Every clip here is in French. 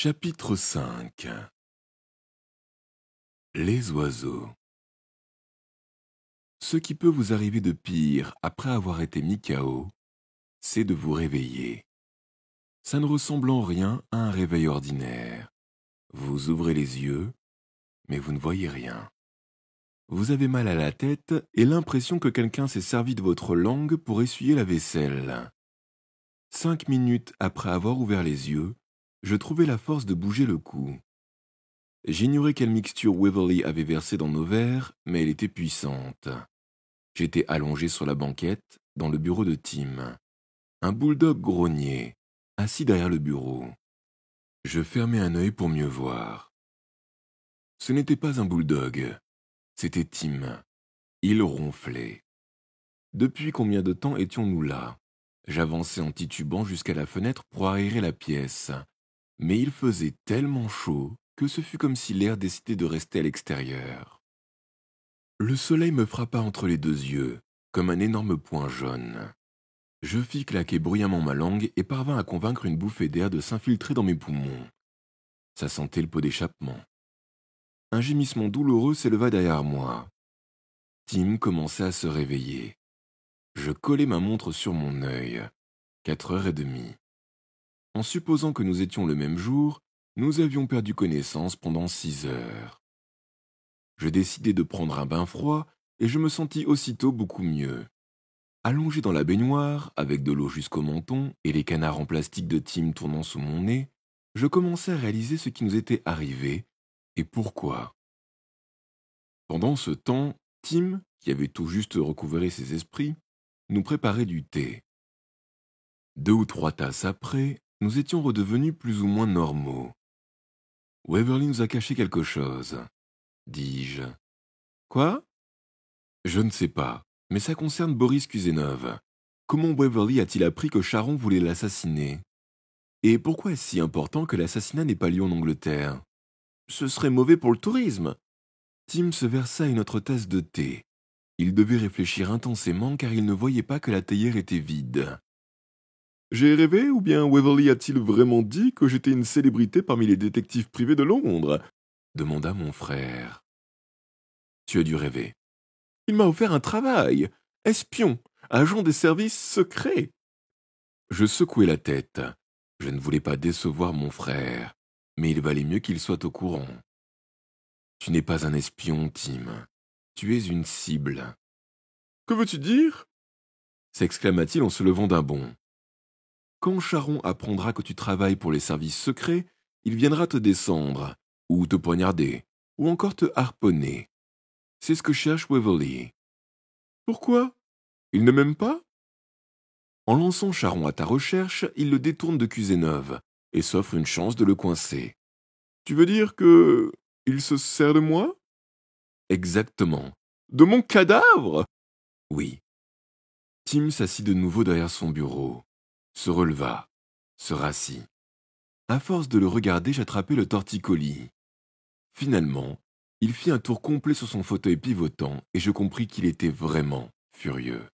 Chapitre 5. Les oiseaux. Ce qui peut vous arriver de pire après avoir été mis KO, c'est de vous réveiller. Ça ne ressemble en rien à un réveil ordinaire. Vous ouvrez les yeux, mais vous ne voyez rien. Vous avez mal à la tête et l'impression que quelqu'un s'est servi de votre langue pour essuyer la vaisselle. 5 minutes après avoir ouvert les yeux, je trouvais la force de bouger le cou. J'ignorais quelle mixture Waverly avait versée dans nos verres, mais elle était puissante. J'étais allongé sur la banquette, dans le bureau de Tim. Un bulldog grognait, assis derrière le bureau. Je fermais un œil pour mieux voir. Ce n'était pas un bulldog, c'était Tim. Il ronflait. Depuis combien de temps étions-nous là? J'avançais en titubant jusqu'à la fenêtre pour aérer la pièce. Mais il faisait tellement chaud que ce fut comme si l'air décidait de rester à l'extérieur. Le soleil me frappa entre les deux yeux, comme un énorme point jaune. Je fis claquer bruyamment ma langue et parvins à convaincre une bouffée d'air de s'infiltrer dans mes poumons. Ça sentait le pot d'échappement. Un gémissement douloureux s'éleva derrière moi. Tim commençait à se réveiller. Je collai ma montre sur mon œil. 4h30. En supposant que nous étions le même jour, nous avions perdu connaissance pendant 6 heures. Je décidai de prendre un bain froid et je me sentis aussitôt beaucoup mieux. Allongé dans la baignoire, avec de l'eau jusqu'au menton et les canards en plastique de Tim tournant sous mon nez, je commençais à réaliser ce qui nous était arrivé et pourquoi. Pendant ce temps, Tim, qui avait tout juste recouvré ses esprits, nous préparait du thé. 2 ou 3 tasses après, nous étions redevenus plus ou moins normaux. Waverly nous a caché quelque chose, dis-je. Quoi? Je ne sais pas, mais ça concerne Boris Kuzenov. Comment Waverly a-t-il appris que Sharon voulait l'assassiner? Et pourquoi est-ce si important que l'assassinat n'ait pas lieu en Angleterre? Ce serait mauvais pour le tourisme. Tim se versa une autre tasse de thé. Il devait réfléchir intensément car il ne voyait pas que la théière était vide. J'ai rêvé ou bien Waverly a-t-il vraiment dit que j'étais une célébrité parmi les détectives privés de Londres? Demanda mon frère. Tu as dû rêver. Il m'a offert un travail. Espion, agent des services secrets. Je secouai la tête. Je ne voulais pas décevoir mon frère, mais il valait mieux qu'il soit au courant. Tu n'es pas un espion, Tim. Tu es une cible. Que veux-tu dire? S'exclama-t-il en se levant d'un bond. Quand Sharon apprendra que tu travailles pour les services secrets, il viendra te descendre, ou te poignarder, ou encore te harponner. C'est ce que cherche Waverly. Pourquoi? Il ne m'aime pas? En lançant Sharon à ta recherche, il le détourne de Kuzenov et s'offre une chance de le coincer. Tu veux dire que... il se sert de moi? Exactement. De mon cadavre? Oui. Tim s'assit de nouveau derrière son bureau, se releva, se rassit. À force de le regarder, j'attrapai le torticolis. Finalement, il fit un tour complet sur son fauteuil pivotant et je compris qu'il était vraiment furieux.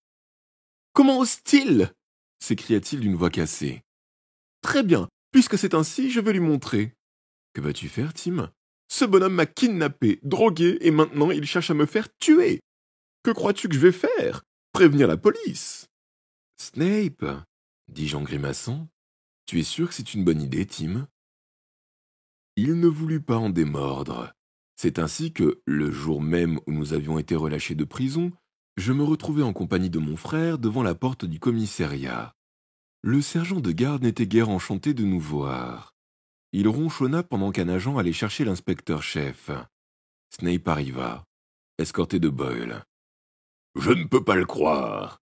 « Comment ose-t-il » s'écria-t-il d'une voix cassée. « Très bien, puisque c'est ainsi, je vais lui montrer. »« Que vas-tu faire, Tim ?»« Ce bonhomme m'a kidnappé, drogué, et maintenant il cherche à me faire tuer. Que crois-tu que je vais faire? Prévenir la police ?» « Snape » dis-je en grimaçant. « Tu es sûr que c'est une bonne idée, Tim ?» Il ne voulut pas en démordre. C'est ainsi que, le jour même où nous avions été relâchés de prison, je me retrouvai en compagnie de mon frère devant la porte du commissariat. Le sergent de garde n'était guère enchanté de nous voir. Il ronchonna pendant qu'un agent allait chercher l'inspecteur-chef. Snape arriva, escorté de Boyle. « Je ne peux pas le croire !»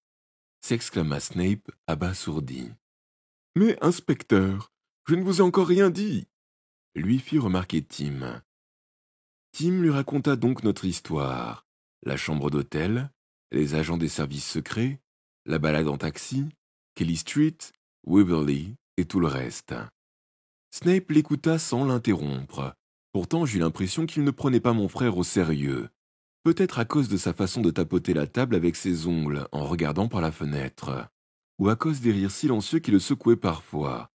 s'exclama Snape, abasourdi. « Mais, inspecteur, je ne vous ai encore rien dit !» lui fit remarquer Tim. Tim lui raconta donc notre histoire, la chambre d'hôtel, les agents des services secrets, la balade en taxi, Kelly Street, Waverly et tout le reste. Snape l'écouta sans l'interrompre. Pourtant, j'eus l'impression qu'il ne prenait pas mon frère au sérieux. Peut-être à cause de sa façon de tapoter la table avec ses ongles en regardant par la fenêtre, ou à cause des rires silencieux qui le secouaient parfois.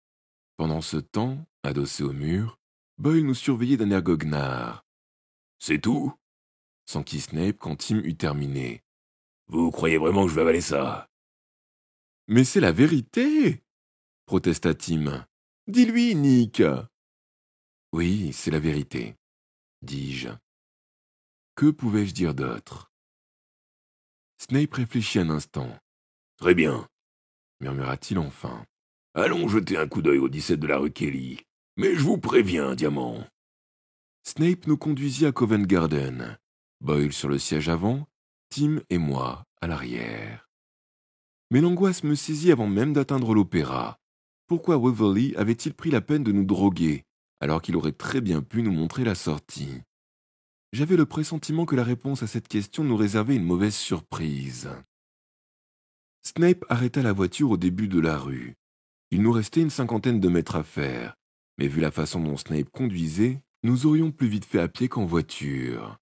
Pendant ce temps, adossé au mur, Boyle nous surveillait d'un air goguenard. « C'est tout ?» s'enquit Snape quand Tim eut terminé. « Vous croyez vraiment que je vais avaler ça ?»« Mais c'est la vérité !» protesta Tim. « Dis-lui, Nick !»« Oui, c'est la vérité, » dis-je. Que pouvais-je dire d'autre? Snape réfléchit un instant. « Très bien, » murmura-t-il enfin. « Allons jeter un coup d'œil au 17 de la rue Kelly. Mais je vous préviens, Diamant. » Snape nous conduisit à Covent Garden. Boyle sur le siège avant, Tim et moi à l'arrière. Mais l'angoisse me saisit avant même d'atteindre l'opéra. Pourquoi Waverley avait-il pris la peine de nous droguer, alors qu'il aurait très bien pu nous montrer la sortie? J'avais le pressentiment que la réponse à cette question nous réservait une mauvaise surprise. Snape arrêta la voiture au début de la rue. Il nous restait une 50aine de mètres à faire, mais vu la façon dont Snape conduisait, nous aurions plus vite fait à pied qu'en voiture.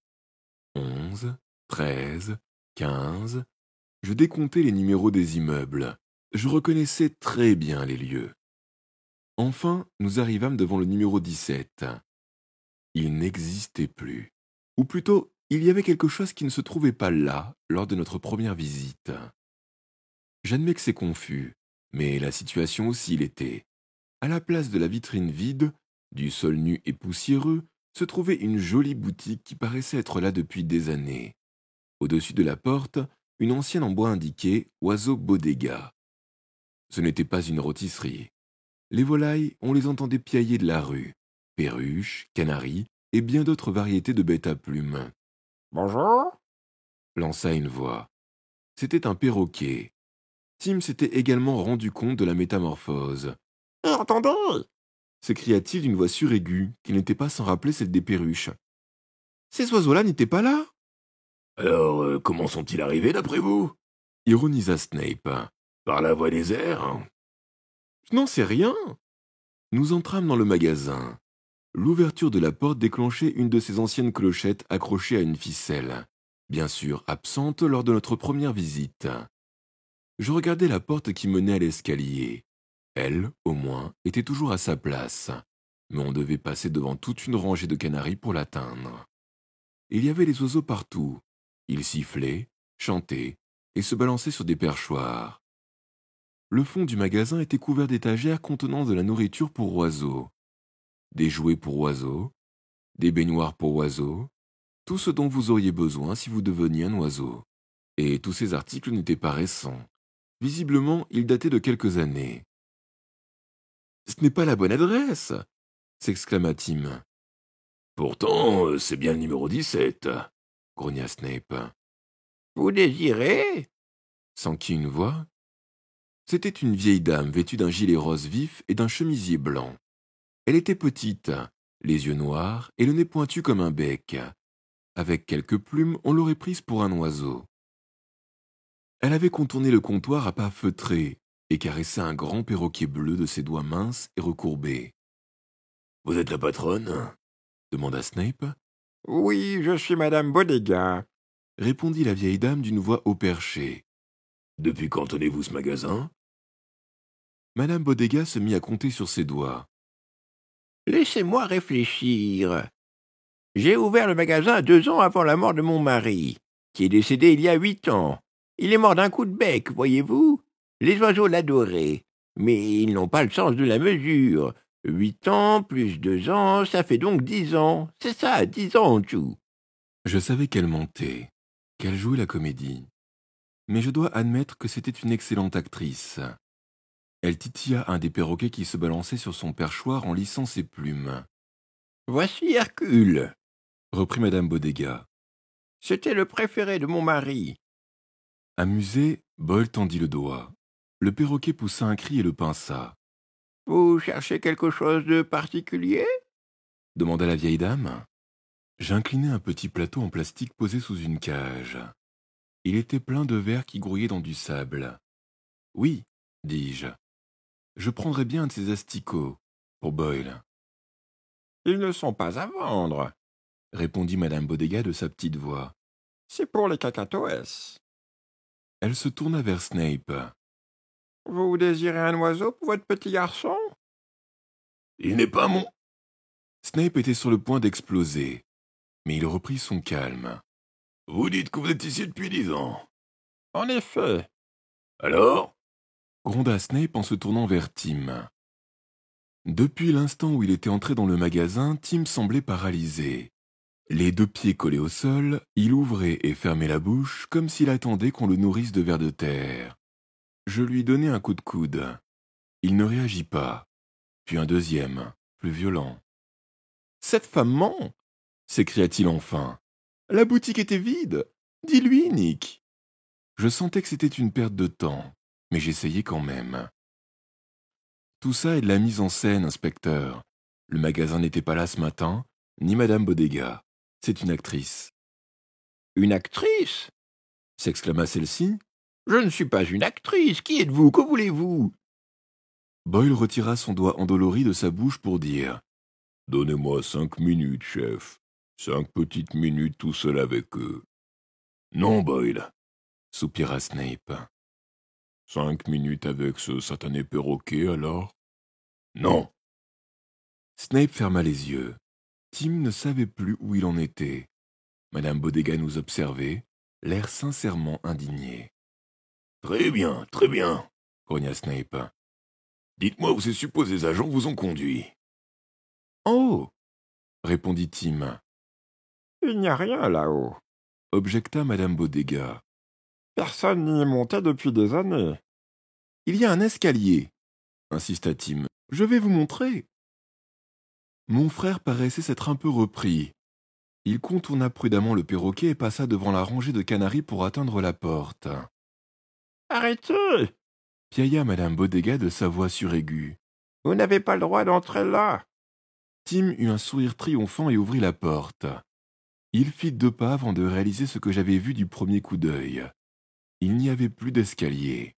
11, 13, 15... Je décomptais les numéros des immeubles. Je reconnaissais très bien les lieux. Enfin, nous arrivâmes devant le numéro 17. Il n'existait plus. Ou plutôt, il y avait quelque chose qui ne se trouvait pas là lors de notre première visite. J'admets que c'est confus, mais la situation aussi l'était. À la place de la vitrine vide, du sol nu et poussiéreux, se trouvait une jolie boutique qui paraissait être là depuis des années. Au-dessus de la porte, une ancienne en bois indiquée « Oiseau Bodega ». Ce n'était pas une rôtisserie. Les volailles, on les entendait piailler de la rue. Perruches, canaris et bien d'autres variétés de bêtes à plumes. « Bonjour » lança une voix. C'était un perroquet. Tim s'était également rendu compte de la métamorphose. « Attendez » s'écria-t-il d'une voix suraiguë, qui n'était pas sans rappeler celle des perruches. « Ces oiseaux-là n'étaient pas là ?»« Alors, comment sont-ils arrivés d'après vous ?» ironisa Snape. « Par la voie des airs ?»« Je n'en sais rien !» Nous entrâmes dans le magasin. L'ouverture de la porte déclenchait une de ces anciennes clochettes accrochées à une ficelle, bien sûr absente lors de notre première visite. Je regardais la porte qui menait à l'escalier. Elle, au moins, était toujours à sa place, mais on devait passer devant toute une rangée de canaris pour l'atteindre. Il y avait les oiseaux partout. Ils sifflaient, chantaient et se balançaient sur des perchoirs. Le fond du magasin était couvert d'étagères contenant de la nourriture pour oiseaux, des jouets pour oiseaux, des baignoires pour oiseaux, tout ce dont vous auriez besoin si vous deveniez un oiseau. Et tous ces articles n'étaient pas récents. Visiblement, ils dataient de quelques années. « Ce n'est pas la bonne adresse !» s'exclama Tim. « Pourtant, c'est bien le numéro 17 !» grogna Snape. « Vous désirez ?» s'enquit une voix. C'était une vieille dame vêtue d'un gilet rose vif et d'un chemisier blanc. Elle était petite, les yeux noirs et le nez pointu comme un bec. Avec quelques plumes, on l'aurait prise pour un oiseau. Elle avait contourné le comptoir à pas feutrés et caressait un grand perroquet bleu de ses doigts minces et recourbés. « Vous êtes la patronne ?» demanda Snape. « Oui, je suis Madame Bodega » répondit la vieille dame d'une voix haut perchée. « Depuis quand tenez-vous ce magasin ?» Madame Bodega se mit à compter sur ses doigts. « Laissez-moi réfléchir. J'ai ouvert le magasin 2 ans avant la mort de mon mari, qui est décédé il y a 8 ans. Il est mort d'un coup de bec, voyez-vous. Les oiseaux l'adoraient, mais ils n'ont pas le sens de la mesure. 8 ans plus 2 ans, ça fait donc 10 ans. C'est ça, 10 ans en tout. » Je savais qu'elle mentait, qu'elle jouait la comédie. Mais je dois admettre que c'était une excellente actrice. Elle titilla un des perroquets qui se balançait sur son perchoir en lissant ses plumes. « Voici Hercule !» reprit Madame Bodega. « C'était le préféré de mon mari. » Amusé, Boyle tendit le doigt. Le perroquet poussa un cri et le pinça. « Vous cherchez quelque chose de particulier ?» demanda la vieille dame. J'inclinai un petit plateau en plastique posé sous une cage. Il était plein de vers qui grouillaient dans du sable. « Oui, dis-je. Je prendrais bien un de ces asticots, pour Boyle. »« Ils ne sont pas à vendre, » répondit Madame Bodega de sa petite voix. « C'est pour les cacatoès. » Elle se tourna vers Snape. « Vous désirez un oiseau pour votre petit garçon ?»« Il n'est pas mon... » Snape était sur le point d'exploser, mais il reprit son calme. « Vous dites que vous êtes ici depuis 10 ans. »« En effet. » Alors ?» gronda Snape en se tournant vers Tim. Depuis l'instant où il était entré dans le magasin, Tim semblait paralysé. Les 2 pieds collés au sol, il ouvrait et fermait la bouche comme s'il attendait qu'on le nourrisse de vers de terre. Je lui donnai un coup de coude. Il ne réagit pas. Puis un deuxième, plus violent. « Cette femme ment !» s'écria-t-il enfin. « La boutique était vide. Dis-lui, Nick. » Je sentais que c'était une perte de temps, mais j'essayais quand même. « Tout ça est de la mise en scène, inspecteur. Le magasin n'était pas là ce matin, ni Madame Bodega. C'est une actrice. »« Une actrice ?» s'exclama celle-ci. « Je ne suis pas une actrice. Qui êtes-vous? Que voulez-vous ?» Boyle retira son doigt endolori de sa bouche pour dire « Donnez-moi 5 minutes, chef. 5 petites minutes tout seul avec eux. »« Non, Boyle, » soupira Snape. « 5 minutes avec ce satané perroquet, alors ?»« Non !» Snape ferma les yeux. Tim ne savait plus où il en était. Madame Bodega nous observait, l'air sincèrement indigné. « Très bien, grogna Snape. « Dites-moi où ces supposés agents vous ont conduit. »« En haut !» répondit Tim. « Il n'y a rien là-haut, » objecta Madame Bodega. « Personne n'y est monté depuis des années. »« Il y a un escalier, insista Tim. Je vais vous montrer. » Mon frère paraissait s'être un peu repris. Il contourna prudemment le perroquet et passa devant la rangée de canaris pour atteindre la porte. « Arrêtez !» piailla Madame Bodega de sa voix suraiguë. « Vous n'avez pas le droit d'entrer là. » Tim eut un sourire triomphant et ouvrit la porte. Il fit 2 pas avant de réaliser ce que j'avais vu du premier coup d'œil. Il n'y avait plus d'escalier.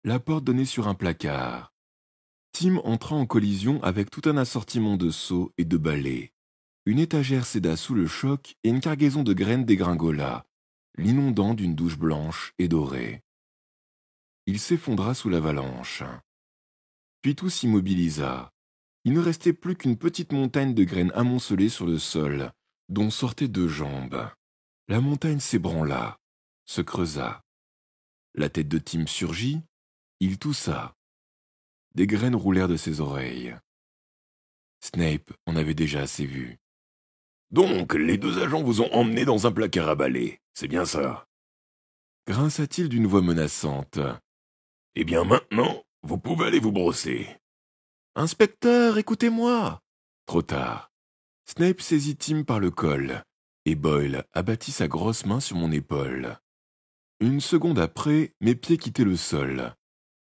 La porte donnait sur un placard. Tim entra en collision avec tout un assortiment de seaux et de balais. Une étagère céda sous le choc et une cargaison de graines dégringola, l'inondant d'une douche blanche et dorée. Il s'effondra sous l'avalanche. Puis tout s'immobilisa. Il ne restait plus qu'une petite montagne de graines amoncelées sur le sol, dont sortaient 2 jambes. La montagne s'ébranla, se creusa. La tête de Tim surgit, il toussa. Des graines roulèrent de ses oreilles. Snape en avait déjà assez vu. « Donc, les 2 agents vous ont emmené dans un placard à balai, c'est bien ça ?» grinça-t-il d'une voix menaçante. « Eh bien maintenant, vous pouvez aller vous brosser. »« Inspecteur, écoutez-moi !» Trop tard. Snape saisit Tim par le col, et Boyle abattit sa grosse main sur mon épaule. Une seconde après, mes pieds quittaient le sol.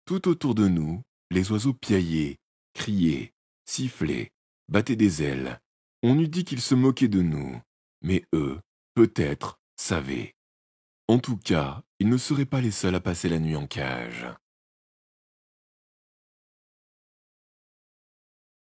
Tout autour de nous, les oiseaux piaillaient, criaient, sifflaient, battaient des ailes. On eût dit qu'ils se moquaient de nous, mais eux, peut-être, savaient. En tout cas, ils ne seraient pas les seuls à passer la nuit en cage.